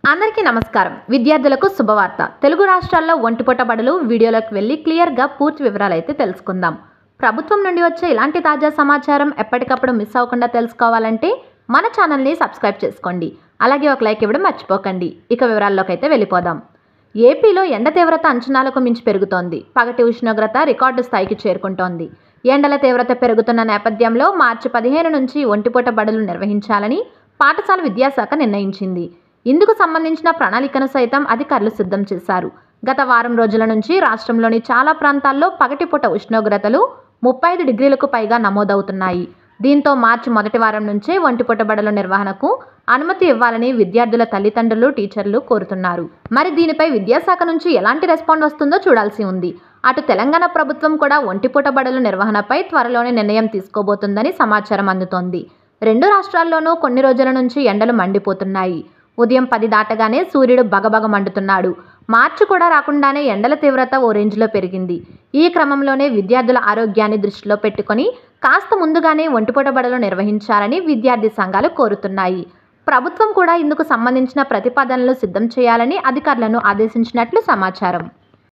అందరికీ నమస్కారం. విద్యార్థులకు శుభవార్త. తెలుగు రాష్ట్రాల్లో ఒంటిపూట బడులు వీడియోలోకి వెళ్ళి క్లియర్గా పూర్తి వివరాలు అయితే తెలుసుకుందాం. ప్రభుత్వం నుండి వచ్చే ఇలాంటి తాజా సమాచారం ఎప్పటికప్పుడు మిస్ అవ్వకుండా తెలుసుకోవాలంటే మన ఛానల్ని సబ్స్క్రైబ్ చేసుకోండి. అలాగే ఒక లైక్ ఇవ్వడం మర్చిపోకండి. ఇక వివరాల్లోకి అయితే వెళ్ళిపోదాం. ఏపీలో ఎండ తీవ్రత అంచనాలకు మించి పెరుగుతోంది. పగటి ఉష్ణోగ్రత రికార్డు స్థాయికి చేరుకుంటోంది. ఎండల తీవ్రత పెరుగుతున్న నేపథ్యంలో మార్చి 15 నుంచి ఒంటిపూట బడులు నిర్వహించాలని పాఠశాల విద్యాశాఖ నిర్ణయించింది. ఇందుకు సంబంధించిన ప్రణాళికను సైతం అధికారులు సిద్ధం చేశారు. గత వారం రోజుల నుంచి రాష్ట్రంలోని చాలా ప్రాంతాల్లో పగటిపూట ఉష్ణోగ్రతలు 35 డిగ్రీలకు పైగా నమోదవుతున్నాయి. దీంతో మార్చి మొదటి వారం నుంచే ఒంటిపూట బడుల నిర్వహణకు అనుమతి ఇవ్వాలని విద్యార్థుల తల్లిదండ్రులు, టీచర్లు కోరుతున్నారు. మరి దీనిపై విద్యాశాఖ నుంచి ఎలాంటి రెస్పాండ్ వస్తుందో చూడాల్సి ఉంది. అటు తెలంగాణ ప్రభుత్వం కూడా ఒంటిపూట బడుల నిర్వహణపై త్వరలోనే నిర్ణయం తీసుకోబోతుందని సమాచారం అందుతోంది. రెండు రాష్ట్రాల్లోనూ కొన్ని రోజుల నుంచి ఎండలు మండిపోతున్నాయి. ఉదయం 10 దాటగానే సూర్యుడు బగబగ మండుతున్నాడు. మార్చి కూడా రాకుండానే ఎండల తీవ్రత ఓ రేంజ్లో పెరిగింది. ఈ క్రమంలోనే విద్యార్థుల ఆరోగ్యాన్ని దృష్టిలో పెట్టుకొని కాస్త ముందుగానే ఒంటిపూట బడులు నిర్వహించాలని విద్యార్థి సంఘాలు కోరుతున్నాయి. ప్రభుత్వం కూడా ఇందుకు సంబంధించిన ప్రతిపాదనలు సిద్ధం చేయాలని అధికారులను ఆదేశించినట్లు సమాచారం.